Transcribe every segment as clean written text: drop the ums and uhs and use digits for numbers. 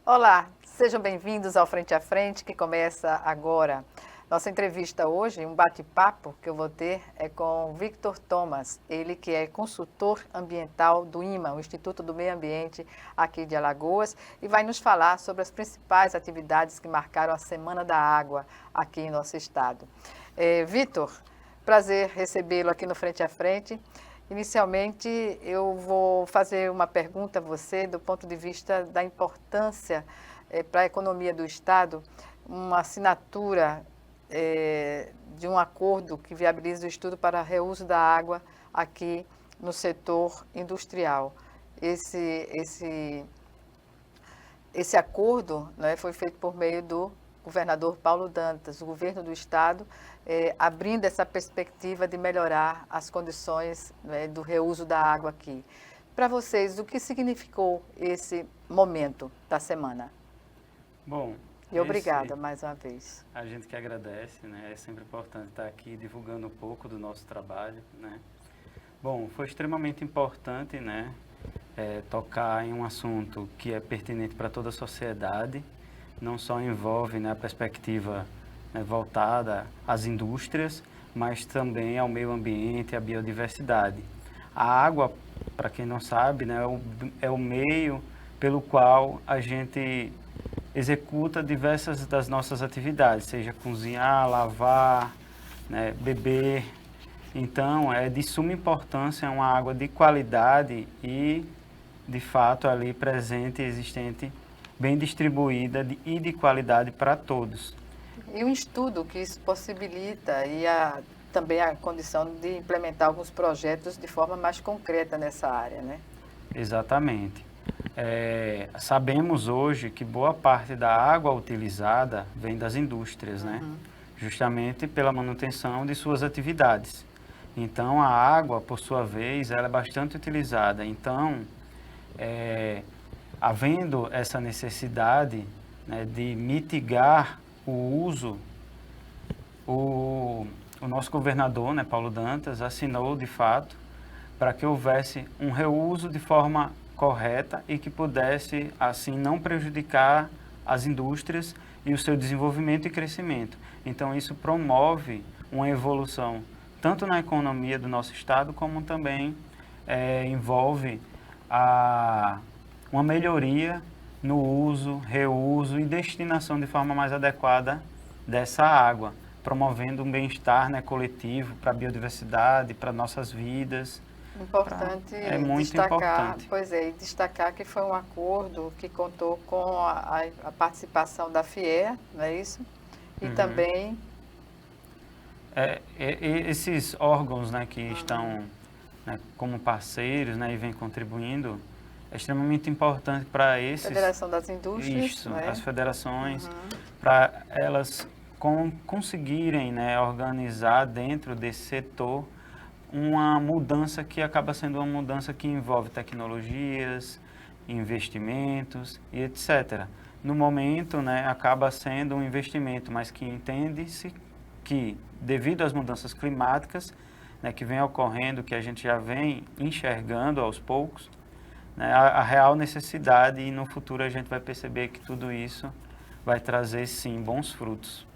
Olá, sejam bem-vindos ao Frente a Frente, que começa agora. Nossa entrevista hoje, um bate-papo que eu vou ter é com Victor Thomas, ele que é consultor ambiental do IMA, o Instituto do Meio Ambiente aqui de Alagoas, e vai nos falar sobre as principais atividades que marcaram a Semana da Água aqui em nosso estado. Victor, prazer recebê-lo aqui no Frente a Frente. Inicialmente, eu vou fazer uma pergunta a você do ponto de vista da importância para a economia do Estado, uma assinatura de um acordo que viabiliza o estudo para reuso da água aqui no setor industrial. Esse acordo, né, foi feito por meio do governador Paulo Dantas, o governo do estado, abrindo essa perspectiva de melhorar as condições, né, do reuso da água aqui. Para vocês, o que significou esse momento da semana? Bom, E obrigada mais uma vez. A gente que agradece, né? É sempre importante estar aqui divulgando um pouco do nosso trabalho, né? Bom, foi extremamente importante, né? Tocar em um assunto que é pertinente para toda a sociedade, não só envolve, né, a perspectiva, né, voltada às indústrias, mas também ao meio ambiente e à biodiversidade. A água, para quem não sabe, né, é o meio pelo qual a gente executa diversas das nossas atividades, seja cozinhar, lavar, né, beber. Então, é de suma importância uma água de qualidade e, de fato, ali presente, existente, bem distribuída e de qualidade para todos. E um estudo que isso possibilita também a condição de implementar alguns projetos de forma mais concreta nessa área, né? Exatamente. Sabemos hoje que boa parte da água utilizada vem das indústrias, né? Justamente pela manutenção de suas atividades. Então, a água, por sua vez, ela é bastante utilizada. Então, havendo essa necessidade, né, de mitigar o uso, o nosso governador, né, Paulo Dantas, assinou de fato para que houvesse um reuso de forma correta e que pudesse, assim, não prejudicar as indústrias e o seu desenvolvimento e crescimento. Então, isso promove uma evolução tanto na economia do nosso estado, como também envolve uma melhoria no uso, reuso e destinação de forma mais adequada dessa água, promovendo um bem-estar, né, coletivo para a biodiversidade, para nossas vidas. Importante É muito destacar, importante. pois é, e destacar que foi um acordo que contou com a participação da FIEA, não é isso? E também... Esses órgãos, né, que estão, né, como parceiros, né, e vêm contribuindo, é extremamente importante para esses... Federação das Indústrias, Isso, não é? as federações, para elas conseguirem, né, organizar dentro desse setor uma mudança que acaba sendo uma mudança que envolve tecnologias, investimentos e etc. No momento, né, acaba sendo um investimento, mas que entende-se que, devido às mudanças climáticas, né, que vem ocorrendo, que a gente já vem enxergando aos poucos, né, a real necessidade, e no futuro a gente vai perceber que tudo isso vai trazer, sim, bons frutos.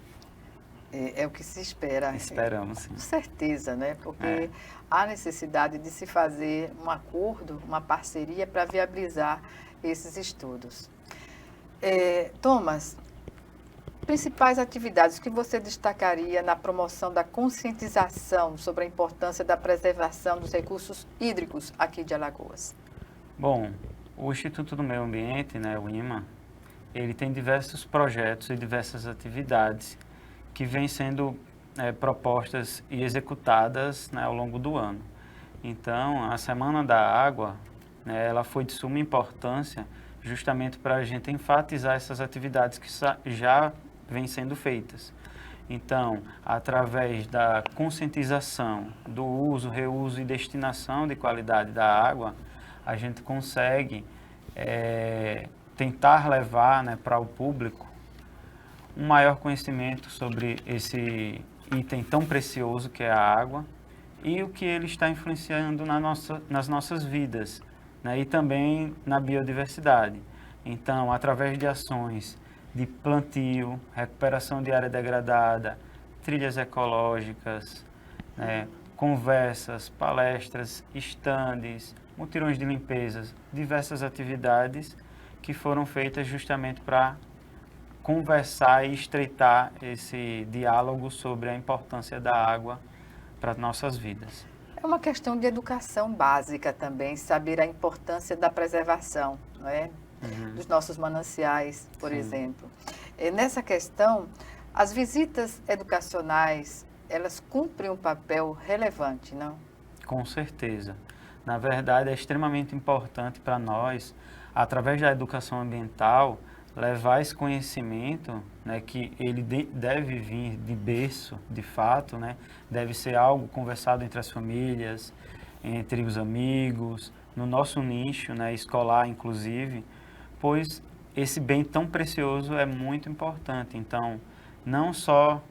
É o que se espera. Esperamos, sim. Com certeza, né? Porque há necessidade de se fazer um acordo, uma parceria para viabilizar esses estudos. Thomas, principais atividades que você destacaria na promoção da conscientização sobre a importância da preservação dos recursos hídricos aqui de Alagoas? Bom, o Instituto do Meio Ambiente, né, o IMA, ele tem diversos projetos e diversas atividades que vêm sendo propostas e executadas, né, ao longo do ano. Então, a Semana da Água, né, ela foi de suma importância justamente para a gente enfatizar essas atividades que já vêm sendo feitas. Então, através da conscientização do uso, reuso e destinação de qualidade da água, a gente consegue tentar levar, né, para o público um maior conhecimento sobre esse item tão precioso que é a água e o que ele está influenciando nas nossas vidas, né, e também na biodiversidade. Então, através de ações de plantio, recuperação de área degradada, trilhas ecológicas, né, conversas, palestras, estandes, mutirões de limpezas, diversas atividades que foram feitas justamente para conversar e estreitar esse diálogo sobre a importância da água para nossas vidas. É uma questão de educação básica também, saber a importância da preservação, não é? Dos nossos mananciais, por Sim. exemplo. E nessa questão, as visitas educacionais, elas cumprem um papel relevante, não? Com certeza. Na verdade, é extremamente importante para nós, através da educação ambiental, levar esse conhecimento, né, que ele deve vir de berço, de fato, né, deve ser algo conversado entre as famílias, entre os amigos, no nosso nicho, né, escolar inclusive, pois esse bem tão precioso é muito importante. Então, não só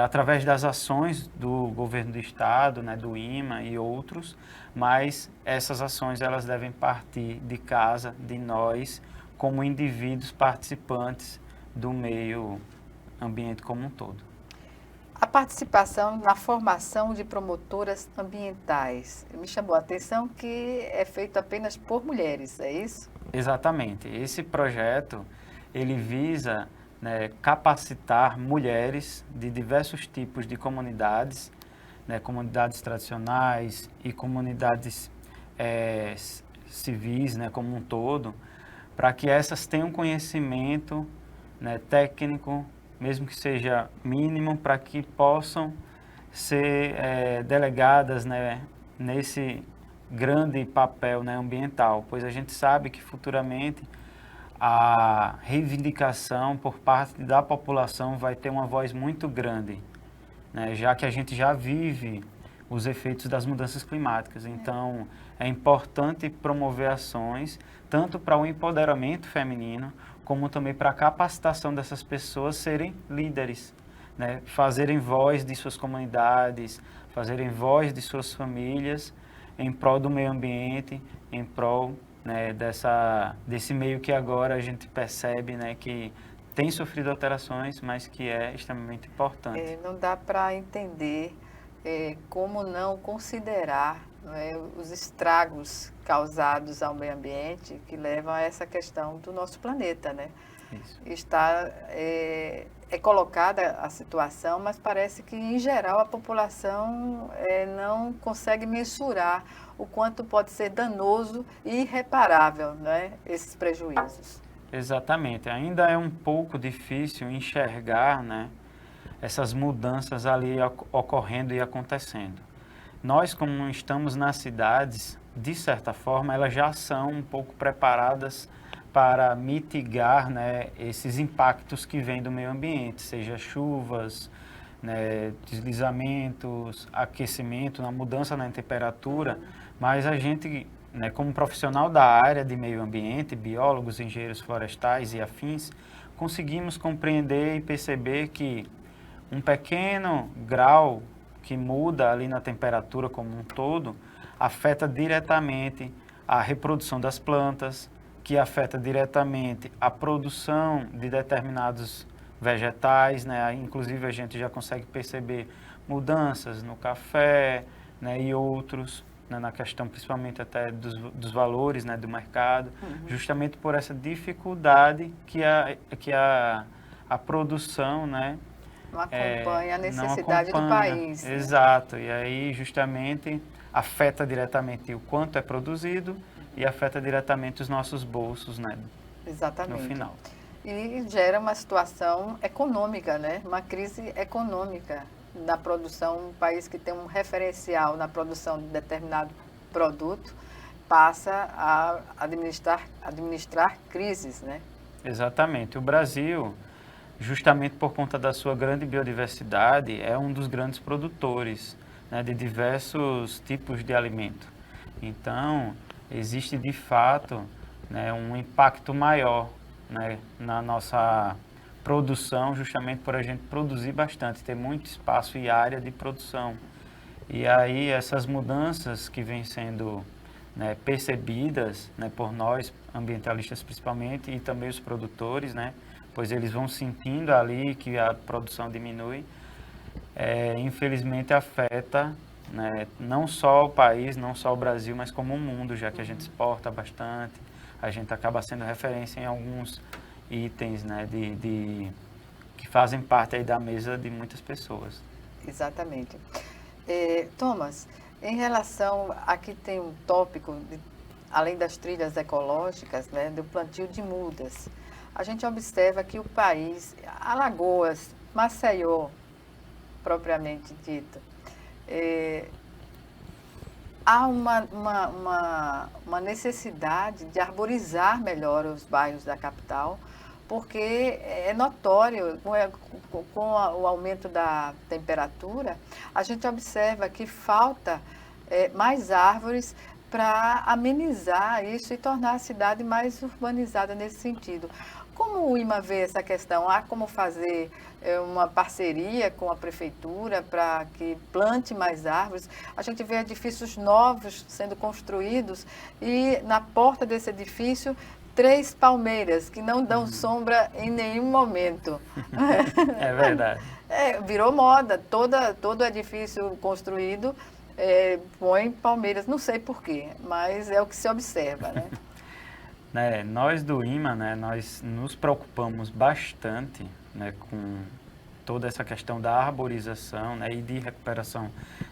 através das ações do governo do estado, né, do IMA e outros, mas essas ações elas devem partir de casa, de nós, como indivíduos participantes do meio ambiente como um todo. A participação na formação de promotoras ambientais. Me chamou a atenção que é feito apenas por mulheres, é isso? Exatamente. Esse projeto, ele visa, né, capacitar mulheres de diversos tipos de comunidades, né, comunidades tradicionais e comunidades civis, né, como um todo, para que essas tenham conhecimento, né, técnico, mesmo que seja mínimo, para que possam ser delegadas, né, nesse grande papel, né, ambiental, pois a gente sabe que futuramente a reivindicação por parte da população vai ter uma voz muito grande, né, já que a gente já vive os efeitos das mudanças climáticas. Então, é importante promover ações tanto para o empoderamento feminino, como também para a capacitação dessas pessoas serem líderes, né, fazerem voz de suas comunidades, fazerem voz de suas famílias em prol do meio ambiente, em prol, né, desse meio que agora a gente percebe, né, que tem sofrido alterações, mas que é extremamente importante. Não dá para entender como não considerar, não é, os estragos causados ao meio ambiente que levam a essa questão do nosso planeta, né? Isso. É colocada a situação, mas parece que, em geral, a população não consegue mensurar o quanto pode ser danoso e irreparável, né, esses prejuízos. Exatamente. Ainda é um pouco difícil enxergar, né, essas mudanças ali ocorrendo e acontecendo. Nós, como estamos nas cidades, de certa forma, elas já são um pouco preparadas para mitigar, né, esses impactos que vêm do meio ambiente, seja chuvas, né, deslizamentos, aquecimento, na mudança na temperatura, mas a gente, né, como profissional da área de meio ambiente, biólogos, engenheiros florestais e afins, conseguimos compreender e perceber que um pequeno grau que muda ali na temperatura como um todo afeta diretamente a reprodução das plantas, que afeta diretamente a produção de determinados vegetais, né? Inclusive a gente já consegue perceber mudanças no café, né, e outros, né, na questão principalmente até dos valores, né, do mercado, justamente por essa dificuldade que a produção, né, Não acompanha a não necessidade do acompanha. país. Né? Exato, e aí justamente afeta diretamente o quanto é produzido e afeta diretamente os nossos bolsos, né, Exatamente. no final. E gera uma situação econômica, né? Uma crise econômica na produção. Um país que tem um referencial na produção de determinado produto passa a administrar crises, né? Exatamente. O Brasil, justamente por conta da sua grande biodiversidade, é um dos grandes produtores, né, de diversos tipos de alimento. Então, existe de fato, né, um impacto maior, né, na nossa produção, justamente por a gente produzir bastante, ter muito espaço e área de produção. E aí essas mudanças que vêm sendo, né, percebidas, né, por nós, ambientalistas principalmente, e também os produtores, né, pois eles vão sentindo ali que a produção diminui, infelizmente afeta, né, não só o país, não só o Brasil, mas como o mundo, já que a gente exporta bastante, a gente acaba sendo referência em alguns itens, né, que fazem parte aí da mesa de muitas pessoas. Exatamente. Thomas, em relação, aqui tem um tópico, além das trilhas ecológicas, né, do plantio de mudas. A gente observa que o país, Alagoas, Maceió, propriamente dito, há uma necessidade de arborizar melhor os bairros da capital, porque é notório, com o aumento da temperatura, a gente observa que falta mais árvores para amenizar isso e tornar a cidade mais urbanizada nesse sentido. Como o IMA vê essa questão? Há como fazer uma parceria com a prefeitura para que plante mais árvores? A gente vê edifícios novos sendo construídos e na porta desse edifício 3 palmeiras que não dão sombra em nenhum momento. É verdade. Virou moda, todo edifício construído põe palmeiras, não sei porquê, mas é o que se observa, né? Nós do IMA, né, nós nos preocupamos bastante, né, com toda essa questão da arborização, né, e de recuperação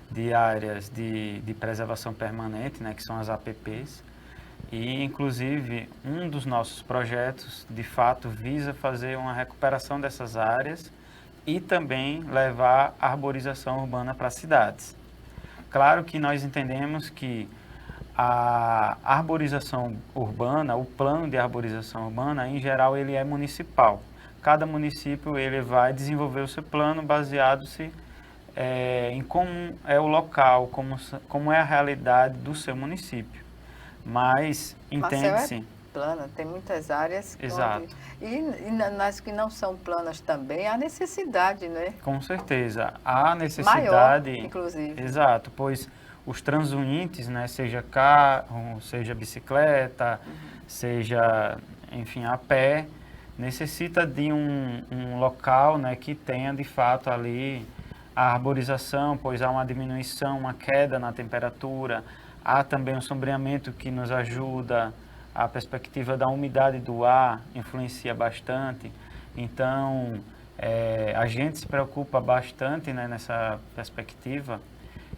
de áreas de preservação permanente, né, que são as APPs. E, inclusive, um dos nossos projetos, de fato, visa fazer uma recuperação dessas áreas e também levar a arborização urbana para as cidades. Claro que nós entendemos que a arborização urbana, o plano de arborização urbana, em geral, ele é municipal. Cada município ele vai desenvolver o seu plano baseado-se em como é o local, como é a realidade do seu município. Mas entende-se... plana, tem muitas áreas. Exato. E nas que não são planas também, há necessidade, né? Com certeza. Há necessidade... Maior, inclusive. Exato, pois os transuintes, né, seja carro, seja bicicleta, seja, enfim, a pé, necessita de um local, né, que tenha de fato ali a arborização, pois há uma diminuição, uma queda na temperatura, há também um sombreamento que nos ajuda, a perspectiva da umidade do ar influencia bastante, então a gente se preocupa bastante, né, nessa perspectiva.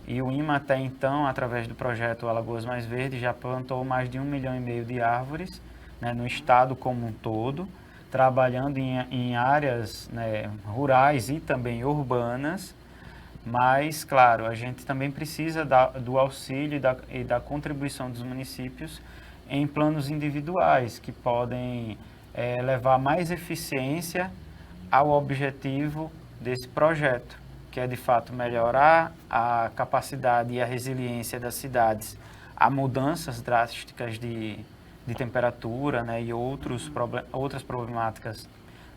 E o IMA até então, através do projeto Alagoas Mais Verde, já plantou mais de 1,5 milhão de árvores, né, no estado como um todo, trabalhando em áreas, né, rurais e também urbanas. Mas, claro, a gente também precisa do auxílio e da contribuição dos municípios em planos individuais, que podem levar mais eficiência ao objetivo desse projeto, que é de fato melhorar a capacidade e a resiliência das cidades a mudanças drásticas de temperatura, né, e outras problemáticas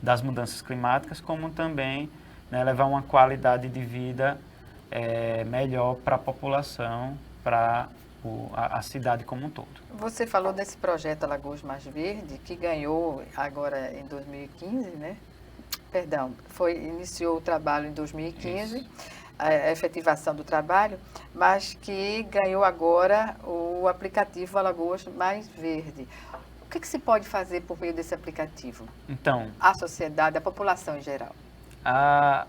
das mudanças climáticas, como também, né, levar uma qualidade de vida melhor para a população, para a cidade como um todo. Você falou desse projeto Alagoas Mais Verde, que ganhou agora em 2015, né? Perdão, iniciou o trabalho em 2015, isso, a efetivação do trabalho, mas que ganhou agora o aplicativo Alagoas Mais Verde. O que se pode fazer por meio desse aplicativo? Então, a sociedade, a população em geral.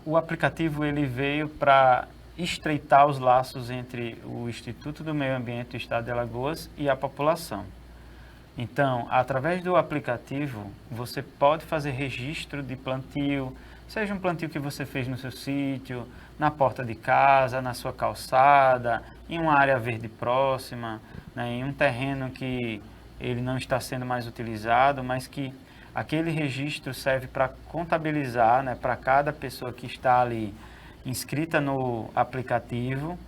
O aplicativo ele veio para estreitar os laços entre o Instituto do Meio Ambiente do Estado de Alagoas e a população. Então, através do aplicativo, você pode fazer registro de plantio, seja um plantio que você fez no seu sítio, na porta de casa, na sua calçada, em uma área verde próxima, né, em um terreno que ele não está sendo mais utilizado, mas que aquele registro serve para contabilizar, né, para cada pessoa que está ali inscrita no aplicativo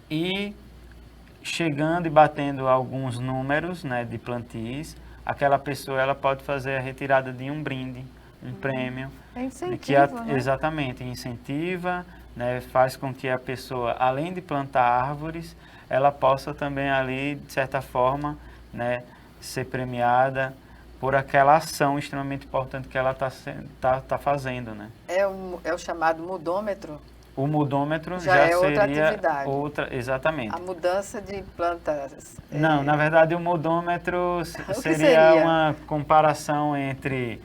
e chegando e batendo alguns números, né, de plantios, aquela pessoa ela pode fazer a retirada de um brinde, um prêmio. É incentivo, né? Exatamente, incentiva, né, faz com que a pessoa, além de plantar árvores, ela possa também ali, de certa forma, né, ser premiada por aquela ação extremamente importante que ela está fazendo, né? É o chamado mudômetro? O mudômetro Já já é outra seria atividade. exatamente. A mudança de plantas. Não, na verdade o mudômetro O que seria seria? uma comparação entre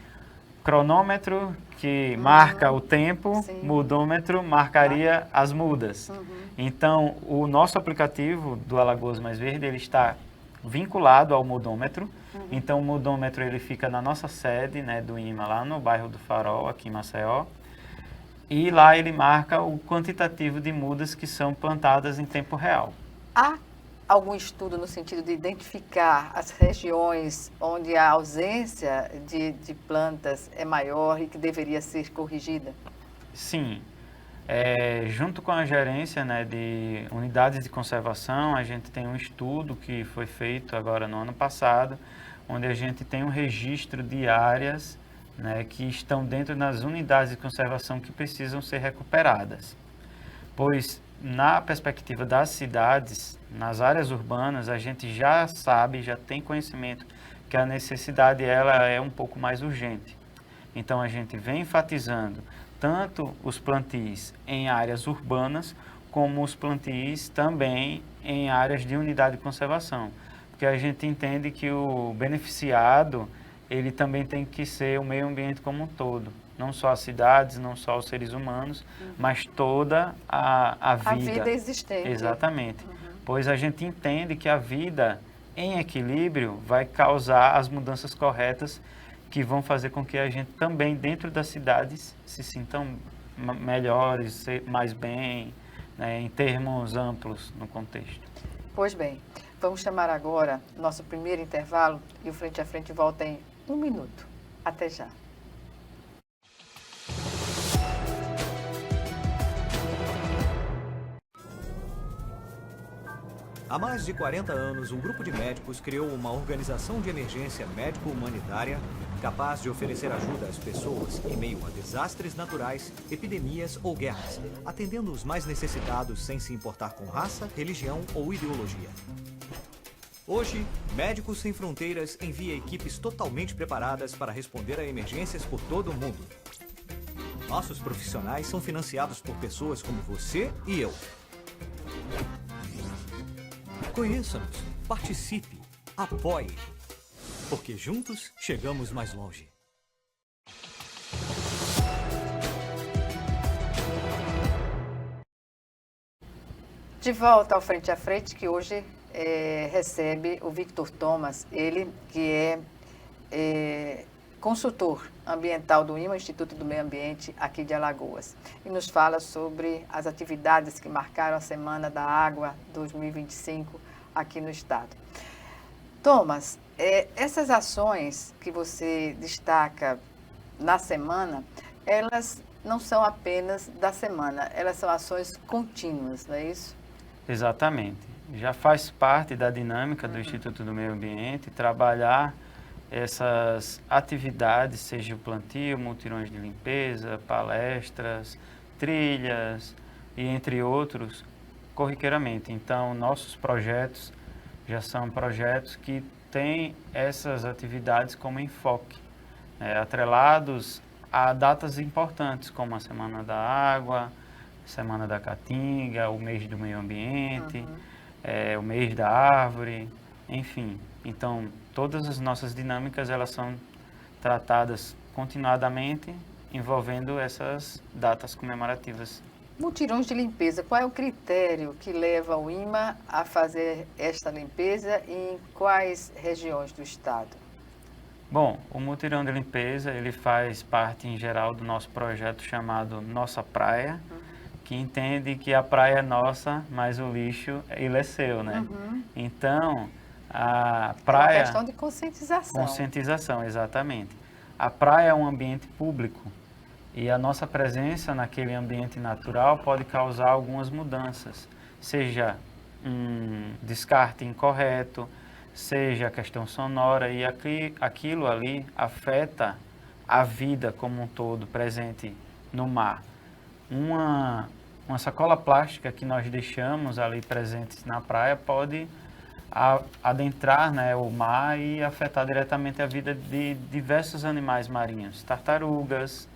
cronômetro, que marca o tempo, Sim. mudômetro marcaria as mudas. Uhum. Então, o nosso aplicativo do Alagoas Mais Verde, ele está vinculado ao mudômetro. Então, o mudômetro ele fica na nossa sede, né, do IMA, lá no bairro do Farol, aqui em Maceió. E lá ele marca o quantitativo de mudas que são plantadas em tempo real. Há algum estudo no sentido de identificar as regiões onde a ausência de plantas é maior e que deveria ser corrigida? Sim. Junto com a gerência, né, de unidades de conservação, a gente tem um estudo que foi feito agora no ano passado, onde a gente tem um registro de áreas, né, que estão dentro das unidades de conservação que precisam ser recuperadas. Pois, na perspectiva das cidades, nas áreas urbanas, a gente já sabe, já tem conhecimento que a necessidade ela é um pouco mais urgente. Então, a gente vem enfatizando tanto os plantios em áreas urbanas, como os plantios também em áreas de unidade de conservação. Porque a gente entende que o beneficiado, ele também tem que ser o meio ambiente como um todo. Não só as cidades, não só os seres humanos, mas toda a vida. A vida existente. Exatamente. Pois a gente entende que a vida em equilíbrio vai causar as mudanças corretas que vão fazer com que a gente também, dentro das cidades, se sintam melhores, mais bem, né, em termos amplos no contexto. Pois bem, vamos chamar agora nosso primeiro intervalo e o Frente a Frente volta em 1 minuto. Até já. Há mais de 40 anos, um grupo de médicos criou uma organização de emergência médico-humanitária capaz de oferecer ajuda às pessoas em meio a desastres naturais, epidemias ou guerras, atendendo os mais necessitados sem se importar com raça, religião ou ideologia. Hoje, Médicos Sem Fronteiras envia equipes totalmente preparadas para responder a emergências por todo o mundo. Nossos profissionais são financiados por pessoas como você e eu. Conheça-nos, participe, apoie, porque juntos chegamos mais longe. De volta ao Frente a Frente, que hoje recebe o Victor Thomas, ele que é consultor ambiental do IMA, Instituto do Meio Ambiente, aqui de Alagoas, e nos fala sobre as atividades que marcaram a Semana da Água 2025 aqui no estado. Thomas, essas ações que você destaca na semana, elas não são apenas da semana, elas são ações contínuas, não é isso? Exatamente. Já faz parte da dinâmica do Instituto do Meio Ambiente trabalhar essas atividades, seja o plantio, mutirões de limpeza, palestras, trilhas e entre outros, corriqueiramente. Então, nossos projetos já são projetos que têm essas atividades como enfoque, atrelados a datas importantes, como a Semana da Água, Semana da Caatinga, o mês do meio ambiente, o mês da árvore, enfim. Então, todas as nossas dinâmicas, elas são tratadas continuadamente, envolvendo essas datas comemorativas. Mutirões de limpeza, qual é o critério que leva o IMA a fazer esta limpeza e em quais regiões do estado? Bom, o mutirão de limpeza, ele faz parte, em geral, do nosso projeto chamado Nossa Praia, que entende que a praia é nossa, mas o lixo, ele é seu, né? Então, a praia... É uma questão de conscientização. Conscientização, exatamente. A praia é um ambiente público e a nossa presença naquele ambiente natural pode causar algumas mudanças, seja um descarte incorreto, seja a questão sonora, e aquilo ali afeta a vida como um todo presente no mar. uma sacola plástica que nós deixamos ali presentes na praia pode adentrar, né, o mar e afetar diretamente a vida de diversos animais marinhos, tartarugas,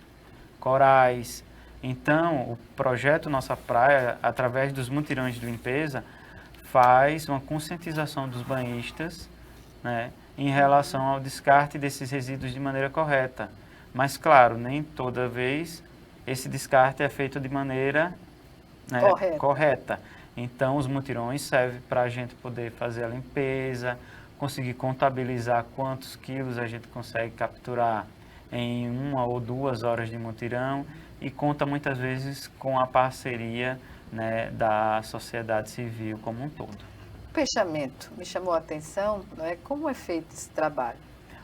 corais. Então, o projeto Nossa Praia, através dos mutirões de limpeza, faz uma conscientização dos banhistas, né, em relação ao descarte desses resíduos de maneira correta. Mas, claro, nem toda vez esse descarte é feito de maneira, né, correta. Então, os mutirões servem para a gente poder fazer a limpeza, conseguir contabilizar quantos quilos a gente consegue capturar em 1 ou 2 horas de mutirão e conta muitas vezes com a parceria, né, da sociedade civil como um todo. O peixamento me chamou a atenção, não é? Como é feito esse trabalho?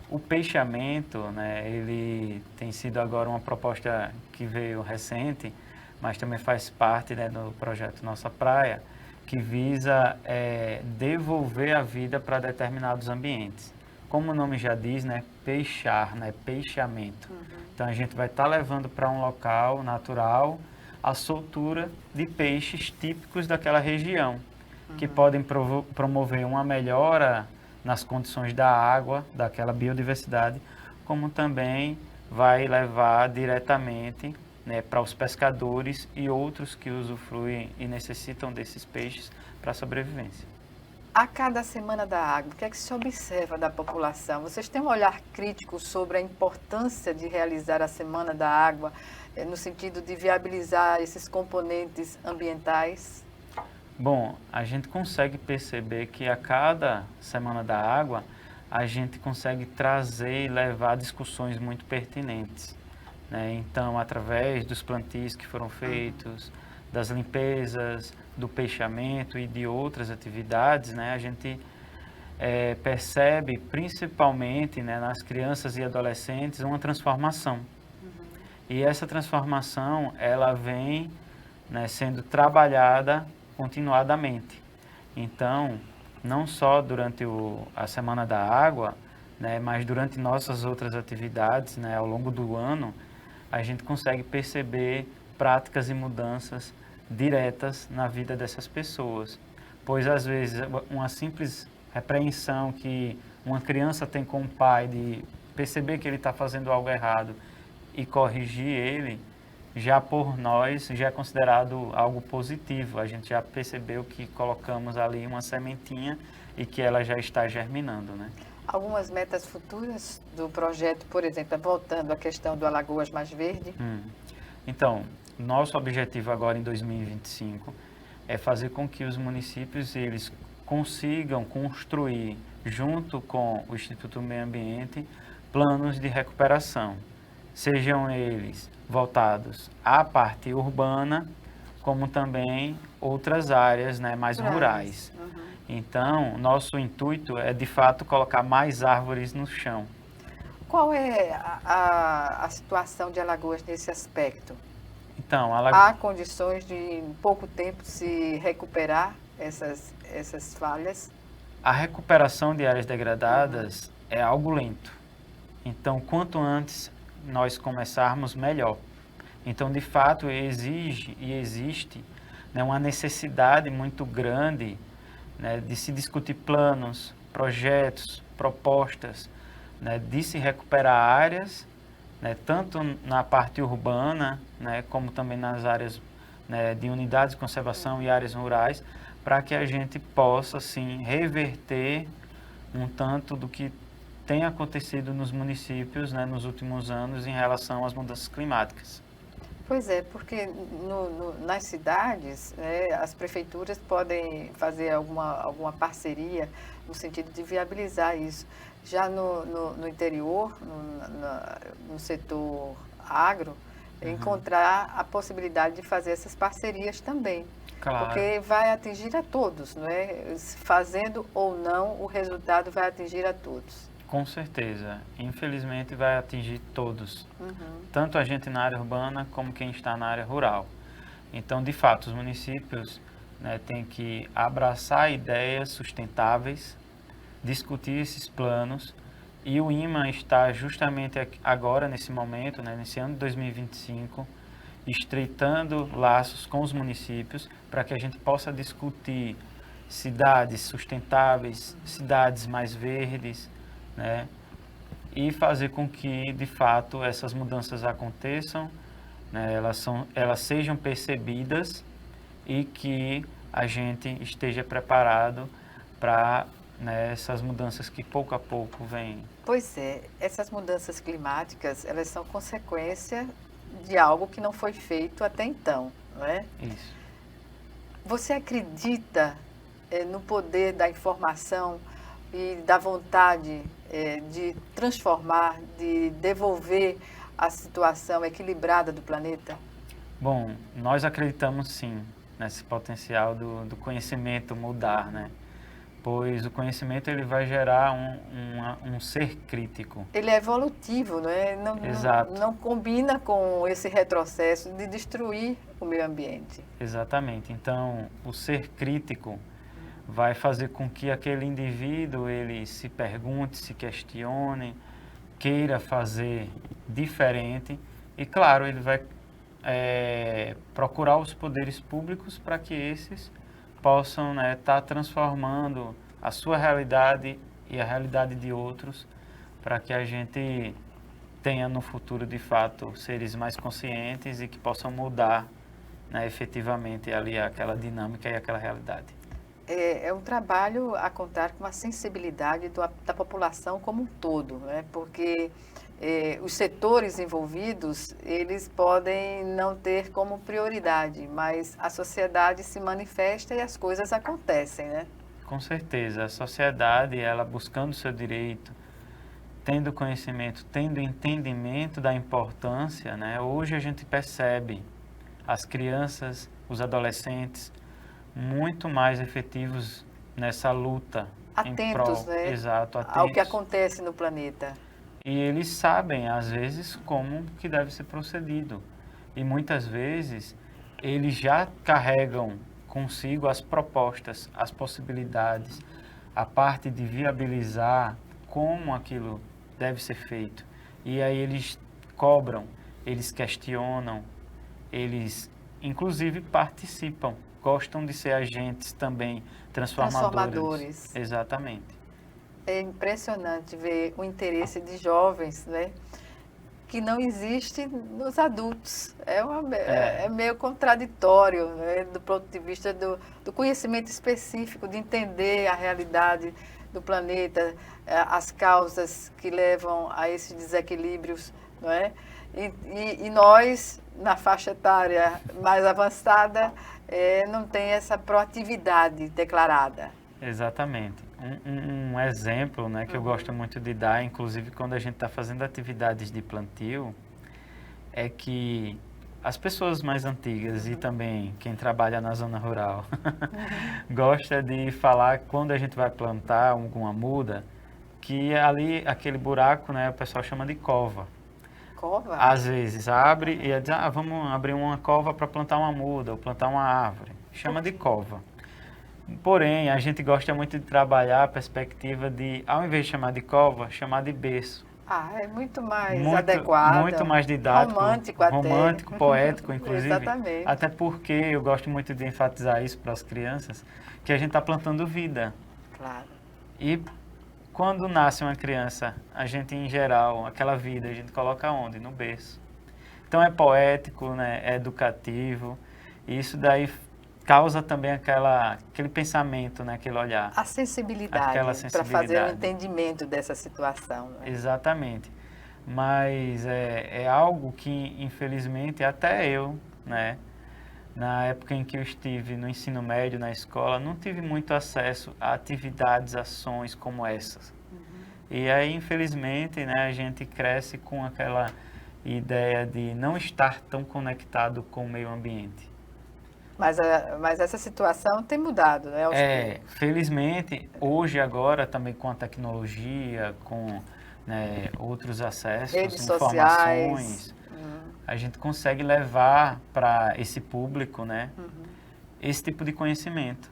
O peixamento, né, ele tem sido agora uma proposta que veio recente, mas também faz parte, né, do projeto Nossa Praia, que visa devolver a vida para determinados ambientes. Como o nome já diz, né, peixar, né, peixamento. Então a gente vai estar levando para um local natural a soltura de peixes típicos daquela região, que podem promover uma melhora nas condições da água, daquela biodiversidade, como também vai levar diretamente, né, para os pescadores e outros que usufruem e necessitam desses peixes para a sobrevivência. A cada Semana da Água, o que é que se observa da população? Vocês têm um olhar crítico sobre a importância de realizar a Semana da Água, no sentido de viabilizar esses componentes ambientais? Bom, a gente consegue perceber que a cada Semana da Água, a gente consegue trazer e levar discussões muito pertinentes, né? Então, através dos plantios que foram feitos, das limpezas, do peixamento e de outras atividades, né, a gente percebe principalmente, né, nas crianças e adolescentes uma transformação. E essa transformação ela vem, né, sendo trabalhada continuadamente. Então, não só durante a Semana da Água, né, mas durante nossas outras atividades, né, ao longo do ano, a gente consegue perceber práticas e mudanças diretas na vida dessas pessoas. Pois, às vezes, uma simples repreensão que uma criança tem com o pai de perceber que ele está fazendo algo errado e corrigir ele, já por nós, já é considerado algo positivo. A gente já percebeu que colocamos ali uma sementinha e que ela já está germinando, né? Algumas metas futuras do projeto, por exemplo, voltando à questão do Alagoas Mais Verde? Então, nosso objetivo agora em 2025 é fazer com que os municípios eles consigam construir, junto com o Instituto do Meio Ambiente, planos de recuperação, sejam eles voltados à parte urbana, como também outras áreas, né, mais rurais. Então, nosso intuito é, de fato, colocar mais árvores no chão. Qual é a situação de Alagoas nesse aspecto? Então, há condições de, em pouco tempo, se recuperar essas falhas? A recuperação de áreas degradadas é algo lento. Então, quanto antes nós começarmos, melhor. Então, de fato, existe, né, uma necessidade muito grande, né, de se discutir planos, projetos, propostas, né, de se recuperar áreas, né, tanto na parte urbana, né, como também nas áreas, né, de unidades de conservação e áreas rurais, para que a gente possa, assim, reverter um tanto do que tem acontecido nos municípios, né, nos últimos anos em relação às mudanças climáticas. Pois é, porque nas cidades, né, as prefeituras podem fazer alguma parceria no sentido de viabilizar isso. Já no interior, no setor agro, encontrar a possibilidade de fazer essas parcerias também. Claro. Porque vai atingir a todos, não é? Fazendo ou não, o resultado vai atingir a todos. Com certeza. Infelizmente vai atingir todos. Tanto a gente na área urbana como quem está na área rural. Então, de fato, os municípios, né, têm que abraçar ideias sustentáveis, discutir esses planos, e o IMA está justamente agora, nesse momento, né, nesse ano de 2025, estreitando laços com os municípios para que a gente possa discutir cidades sustentáveis, cidades mais verdes, né? E fazer com que, de fato, essas mudanças aconteçam, né? Elas sejam percebidas e que a gente esteja preparado para, né, essas mudanças que pouco a pouco vêm. Pois é, essas mudanças climáticas, elas são consequência de algo que não foi feito até então, não é? Isso. Você acredita no poder da informação e da vontade de transformar, de devolver a situação equilibrada do planeta? Bom, nós acreditamos sim nesse potencial do conhecimento mudar, né? Pois o conhecimento ele vai gerar um ser crítico. Ele é evolutivo, não é? Exato. Não combina com esse retrocesso de destruir o meio ambiente. Exatamente. Então, o ser crítico vai fazer com que aquele indivíduo ele se pergunte, se questione, queira fazer diferente e, claro, ele vai procurar os poderes públicos para que esses possam estar transformando a sua realidade e a realidade de outros para que a gente tenha no futuro, de fato, seres mais conscientes e que possam mudar, né, efetivamente ali aquela dinâmica e aquela realidade. É um trabalho a contar com a sensibilidade da população como um todo, né? Porque os setores envolvidos, eles podem não ter como prioridade, mas a sociedade se manifesta e as coisas acontecem, né? Com certeza, a sociedade, ela buscando o seu direito, tendo conhecimento, tendo entendimento da importância, né? Hoje a gente percebe as crianças, os adolescentes, muito mais efetivos nessa luta. Atentos, né? Exato, atentos ao que acontece no planeta. E eles sabem, às vezes, como que deve ser procedido. E muitas vezes, eles já carregam consigo as propostas, as possibilidades, a parte de viabilizar como aquilo deve ser feito. E aí eles cobram, eles questionam, eles, inclusive, participam. Gostam de ser agentes também transformadores. Exatamente. É impressionante ver o interesse de jovens, né, que não existe nos adultos. É meio contraditório, né, do ponto de vista do conhecimento específico, de entender a realidade do planeta, as causas que levam a esses desequilíbrios, não é? E nós, na faixa etária mais avançada, não tem essa proatividade declarada. Exatamente. Um exemplo, né, que eu gosto muito de dar, inclusive quando a gente está fazendo atividades de plantio, é que as pessoas mais antigas e também quem trabalha na zona rural gosta de falar quando a gente vai plantar alguma muda, que ali aquele buraco, né, o pessoal chama de cova. Cova? Às vezes abre e diz, vamos abrir uma cova para plantar uma muda ou plantar uma árvore. Chama de cova. Porém, a gente gosta muito de trabalhar a perspectiva de, ao invés de chamar de cova, chamar de berço. É muito mais adequado. Muito mais didático. Romântico até. Romântico, poético, inclusive. Exatamente. Até porque eu gosto muito de enfatizar isso para as crianças, que a gente está plantando vida. Claro. E quando nasce uma criança, a gente, em geral, aquela vida, a gente coloca onde? No berço. Então é poético, né? É educativo. E isso daí causa também aquele pensamento, né? Aquele olhar. A sensibilidade para fazer o entendimento dessa situação. Né? Exatamente. Mas é algo que, infelizmente, até eu, né? Na época em que eu estive no ensino médio, na escola, não tive muito acesso a atividades, ações como essas. E aí, infelizmente, né, a gente cresce com aquela ideia de não estar tão conectado com o meio ambiente. Mas essa situação tem mudado, né? Felizmente, hoje, agora, também com a tecnologia, com, né, outros acessos, redes informações, sociais. A gente consegue levar para esse público, né, esse tipo de conhecimento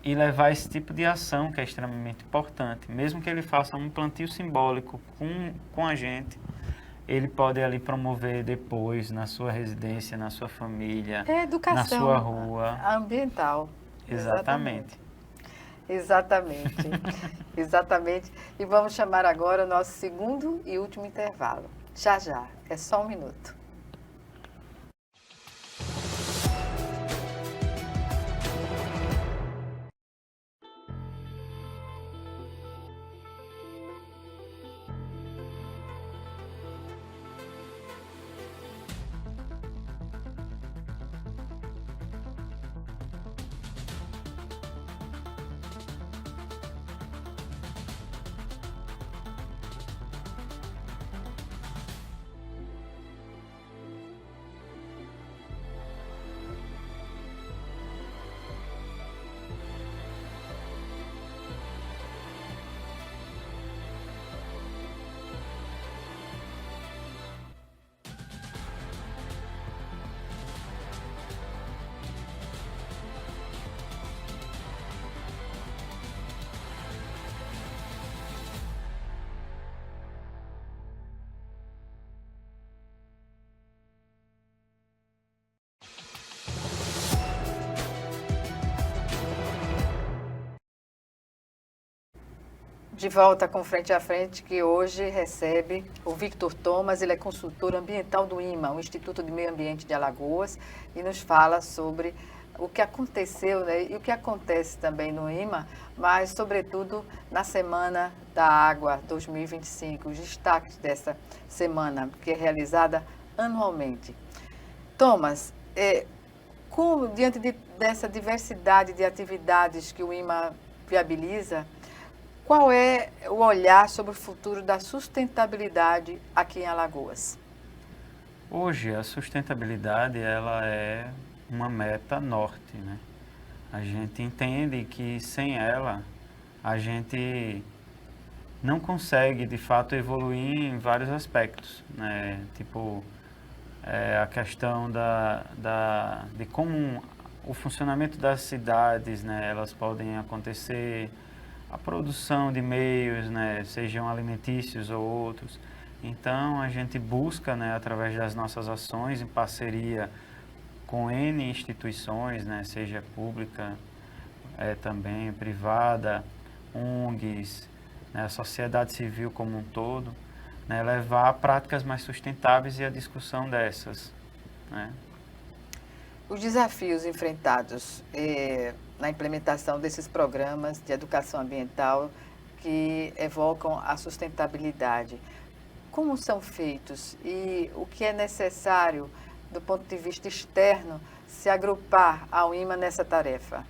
e levar esse tipo de ação que é extremamente importante. Mesmo que ele faça um plantio simbólico com a gente, ele pode ali promover depois na sua residência, na sua família, É educação na sua rua. ambiental. Exatamente. Exatamente. Exatamente. E vamos chamar agora o nosso segundo e último intervalo. Já, já. É só um minuto. De volta com Frente a Frente, que hoje recebe o Victor Thomas, ele é consultor ambiental do IMA, o Instituto de Meio Ambiente de Alagoas, e nos fala sobre o que aconteceu, né, e o que acontece também no IMA, mas sobretudo na Semana da Água 2025, os destaques dessa semana, que é realizada anualmente. Thomas, como diante dessa diversidade de atividades que o IMA viabiliza, qual é o olhar sobre o futuro da sustentabilidade aqui em Alagoas? Hoje, a sustentabilidade ela é uma meta norte, né? A gente entende que sem ela, a gente não consegue, de fato, evoluir em vários aspectos, né? Tipo, a questão de como o funcionamento das cidades, né? Elas podem acontecer, a produção de meios, né, sejam alimentícios ou outros. Então, a gente busca, né, através das nossas ações, em parceria com N instituições, né, seja pública, também privada, ONGs, né, a sociedade civil como um todo, né, levar práticas mais sustentáveis e a discussão dessas, né. Os desafios enfrentados na implementação desses programas de educação ambiental que evocam a sustentabilidade, como são feitos e o que é necessário, do ponto de vista externo, se agrupar ao IMA nessa tarefa?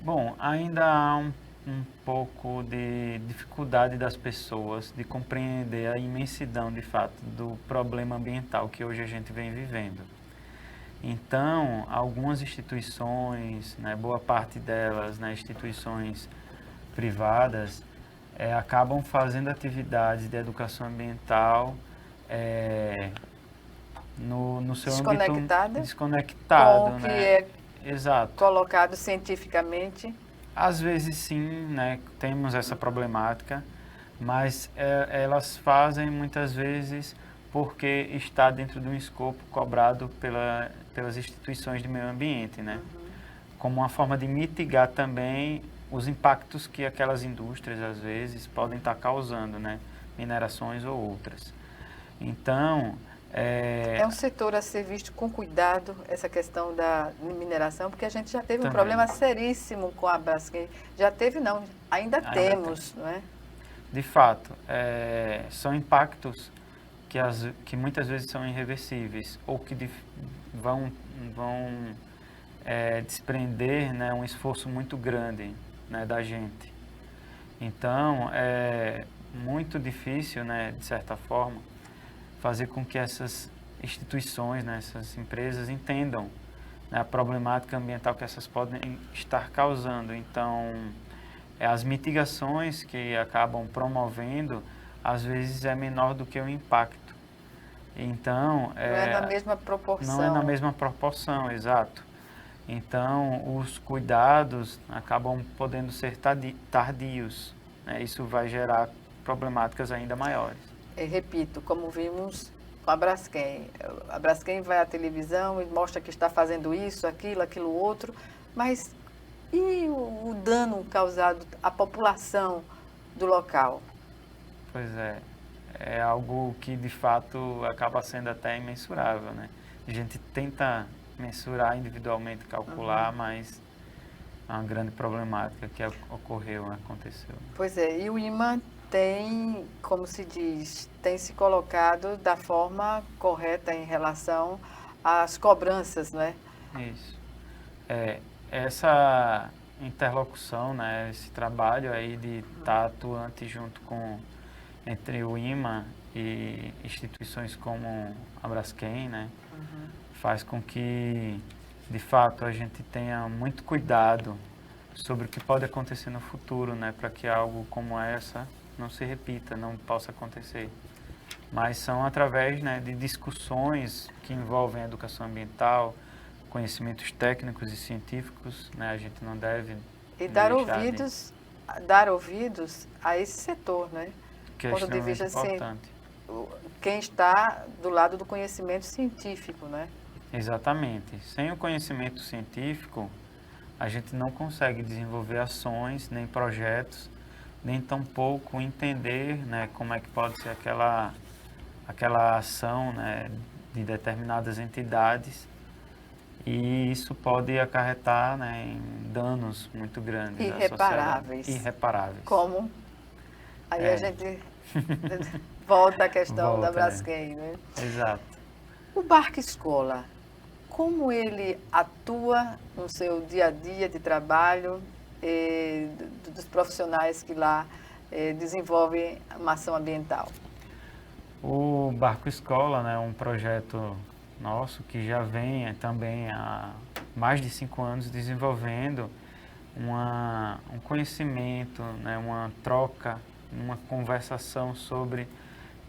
Bom, ainda há um pouco de dificuldade das pessoas de compreender a imensidão, de fato, do problema ambiental que hoje a gente vem vivendo. Então, algumas instituições, né, boa parte delas, né, instituições privadas, acabam fazendo atividades de educação ambiental no seu âmbito desconectado, com o que né? é Exato. colocado cientificamente. Às vezes sim, né, temos essa problemática, mas elas fazem muitas vezes porque está dentro de um escopo cobrado pelas instituições de meio ambiente, né? Como uma forma de mitigar também os impactos que aquelas indústrias, às vezes, podem estar causando, né? Minerações ou outras. Então... É um setor a ser visto com cuidado, essa questão da mineração, porque a gente já teve também. Um problema seríssimo com a Braskem. Já teve, não, ainda temos, não é? De fato, são impactos que muitas vezes são irreversíveis ou que vão desprender, né, um esforço muito grande, né, da gente. Então, é muito difícil, né, de certa forma, fazer com que essas instituições, né, essas empresas entendam, né, a problemática ambiental que essas podem estar causando. Então, as mitigações que acabam promovendo, às vezes é menor do que o impacto. Então, não é na mesma proporção. Não é na mesma proporção, exato. Então, os cuidados acabam podendo ser tardios, né? Isso vai gerar problemáticas ainda maiores. repito, como vimos com a Braskem. A Braskem vai à televisão e mostra que está fazendo isso, aquilo outro, mas e o dano causado à população do local? Pois é algo que de fato acaba sendo até imensurável, né? A gente tenta mensurar individualmente, calcular, mas é uma grande problemática que aconteceu. Pois é, e o IMA tem, como se diz, tem se colocado da forma correta em relação às cobranças, né? Isso. Essa interlocução, né, esse trabalho aí de estar atuante junto entre o IMA e instituições como a Braskem, né, faz com que, de fato, a gente tenha muito cuidado sobre o que pode acontecer no futuro, né, para que algo como essa não se repita, não possa acontecer. Mas são através, né, de discussões que envolvem a educação ambiental, conhecimentos técnicos e científicos, né, a gente não deve e dar ouvidos a esse setor, né? Que é extremamente importante. Quem está do lado do conhecimento científico, né? Exatamente. Sem o conhecimento científico, a gente não consegue desenvolver ações, nem projetos, nem tampouco entender, né, como é que pode ser aquela ação, né, de determinadas entidades, e isso pode acarretar, né, em danos muito grandes. Irreparáveis. Como? Aí a gente volta à questão da Braskem, né? Exato. O Barco Escola, como ele atua no seu dia a dia de trabalho, dos profissionais que lá desenvolvem uma ação ambiental? O Barco Escola, né, é um projeto nosso que já vem também há mais de 5 anos desenvolvendo um conhecimento, né, uma troca, uma conversação sobre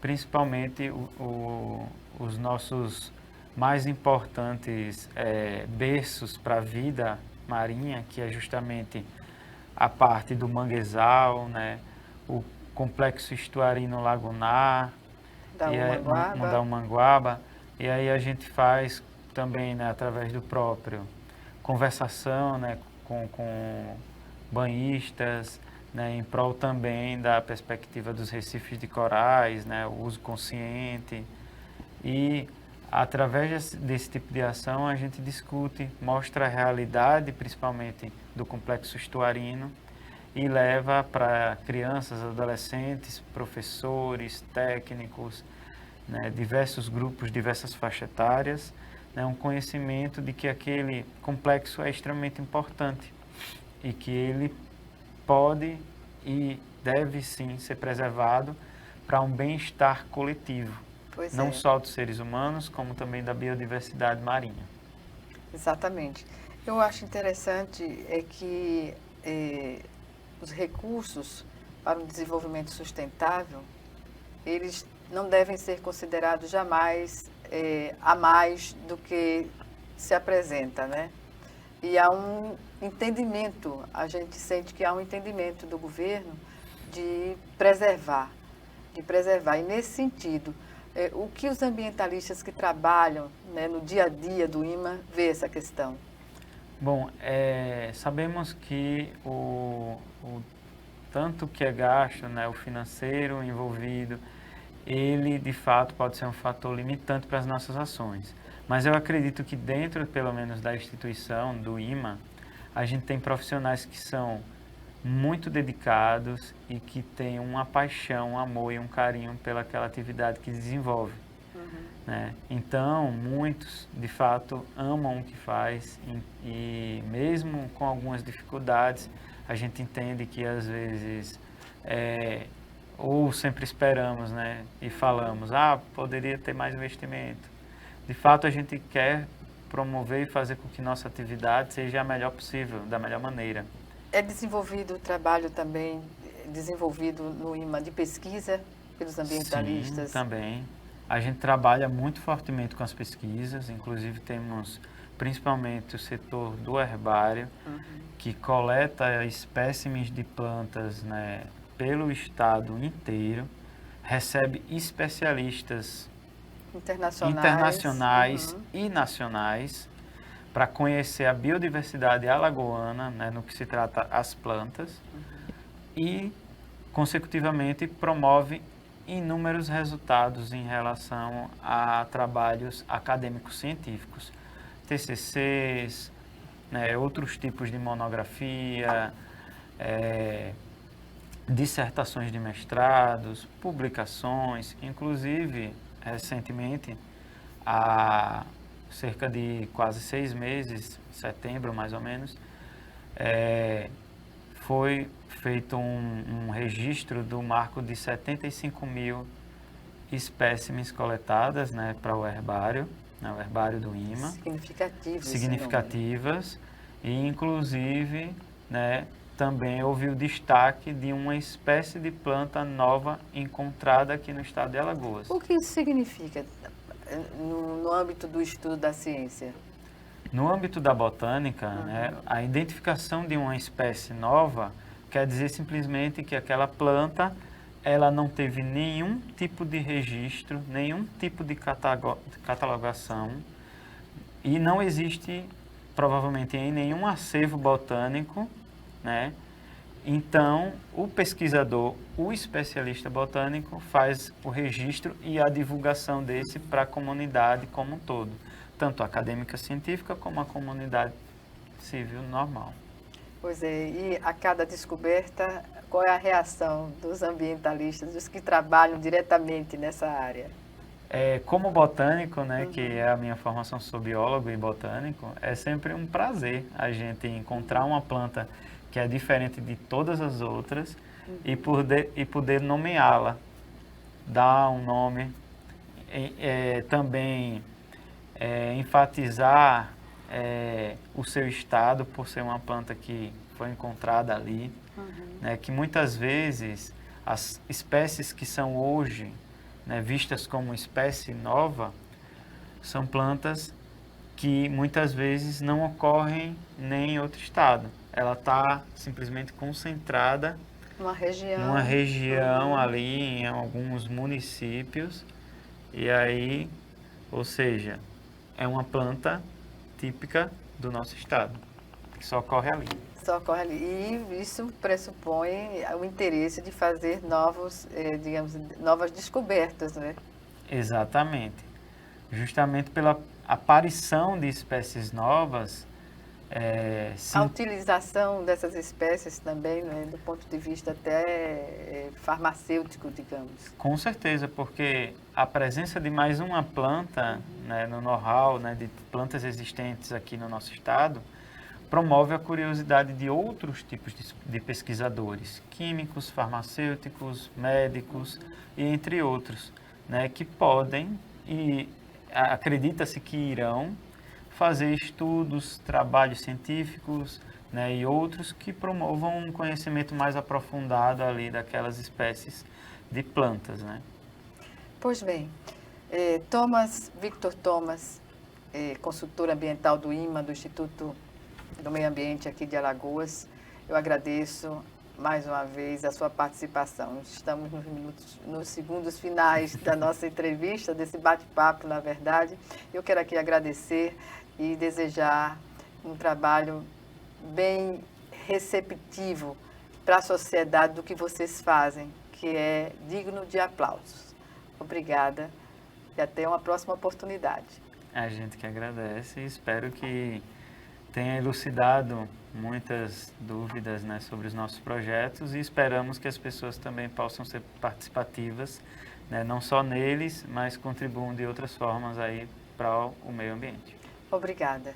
principalmente os nossos mais importantes berços para a vida marinha, que é justamente a parte do manguezal, né, o complexo estuarino lagunar, da Umanguaba, e aí a gente faz também, né, através do próprio conversação, né, com banhistas, né, em prol também da perspectiva dos recifes de corais, né, o uso consciente, e através desse tipo de ação a gente discute, mostra a realidade, principalmente do complexo estuarino, e leva para crianças, adolescentes, professores, técnicos, né, diversos grupos, diversas faixas etárias, né, um conhecimento de que aquele complexo é extremamente importante e que ele pode e deve sim ser preservado para um bem-estar coletivo, não só dos seres humanos, como também da biodiversidade marinha. Exatamente. Eu acho interessante que os recursos para o desenvolvimento sustentável, eles não devem ser considerados jamais a mais do que se apresenta, né? E há um entendimento, a gente sente que há um entendimento do governo de preservar. E nesse sentido, o que os ambientalistas que trabalham, né, no dia a dia do IMA vê essa questão? Bom, sabemos que o tanto que é gasto, né, o financeiro envolvido, ele de fato pode ser um fator limitante para as nossas ações. Mas eu acredito que dentro, pelo menos, da instituição, do IMA, a gente tem profissionais que são muito dedicados e que têm uma paixão, um amor e um carinho pelaquela atividade que desenvolve. Né? Então, muitos, de fato, amam o que faz e mesmo com algumas dificuldades, a gente entende que, às vezes, ou sempre esperamos, né? E falamos, poderia ter mais investimento. De fato, a gente quer promover e fazer com que nossa atividade seja a melhor possível, da melhor maneira. É desenvolvido o trabalho também, desenvolvido no IMA de pesquisa pelos ambientalistas? Sim, também. A gente trabalha muito fortemente com as pesquisas, inclusive temos principalmente o setor do herbário, que coleta espécimes de plantas, né, pelo estado inteiro, recebe especialistas Internacionais. e nacionais para conhecer a biodiversidade alagoana, né, no que se trata as plantas, e, consecutivamente, promove inúmeros resultados em relação a trabalhos acadêmicos científicos, TCCs, né, outros tipos de monografia, dissertações de mestrados, publicações, inclusive, recentemente, há cerca de quase 6 meses, setembro mais ou menos, foi feito um registro do marco de 75 mil espécimes coletadas, né, para o herbário, né, o herbário do IMA. Significativas. E, inclusive, né, também houve o destaque de uma espécie de planta nova encontrada aqui no estado de Alagoas. O que isso significa no âmbito do estudo da ciência? No âmbito da botânica, né, a identificação de uma espécie nova quer dizer simplesmente que aquela planta ela não teve nenhum tipo de registro, nenhum tipo de catalogação e não existe, provavelmente, em nenhum acervo botânico, né? Então, o pesquisador, o especialista botânico, faz o registro e a divulgação desse para a comunidade como um todo, tanto a acadêmica científica como a comunidade civil normal. Pois é, e a cada descoberta, qual é a reação dos ambientalistas, dos que trabalham diretamente nessa área? Como botânico, né, que é a minha formação, sou biólogo e botânico, é sempre um prazer a gente encontrar uma planta que é diferente de todas as outras e poder nomeá-la, dar um nome, também enfatizar o seu estado por ser uma planta que foi encontrada ali, né, que muitas vezes as espécies que são hoje, né, vistas como espécie nova, são plantas que muitas vezes não ocorrem nem em outro estado. Ela está simplesmente concentrada numa região ali, em alguns municípios, e aí, ou seja, é uma planta típica do nosso estado, que só ocorre ali. Só ocorre ali. E isso pressupõe o interesse de fazer novas descobertas, né? Exatamente. Justamente pela aparição de espécies novas. A utilização dessas espécies também, né, do ponto de vista até farmacêutico, digamos. Com certeza, porque a presença de mais uma planta, né, no know-how, né, de plantas existentes aqui no nosso estado, promove a curiosidade de outros tipos de pesquisadores, químicos, farmacêuticos, médicos e entre outros, né, que podem e acredita-se que irão fazer estudos, trabalhos científicos, né, e outros que promovam um conhecimento mais aprofundado ali daquelas espécies de plantas, né? Pois bem, Victor Thomas, consultor ambiental do IMA, do Instituto do Meio Ambiente aqui de Alagoas, eu agradeço mais uma vez a sua participação. Estamos nos segundos finais da nossa entrevista, desse bate-papo, na verdade. Eu quero aqui agradecer e desejar um trabalho bem receptivo para a sociedade do que vocês fazem, que é digno de aplausos. Obrigada e até uma próxima oportunidade. A gente que agradece e espero que tenha elucidado muitas dúvidas, né, sobre os nossos projetos e esperamos que as pessoas também possam ser participativas, né, não só neles, mas contribuam de outras formas aí para o meio ambiente. Obrigada.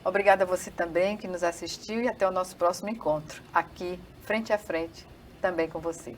Obrigada a você também que nos assistiu e até o nosso próximo encontro, aqui, frente a frente, também com você.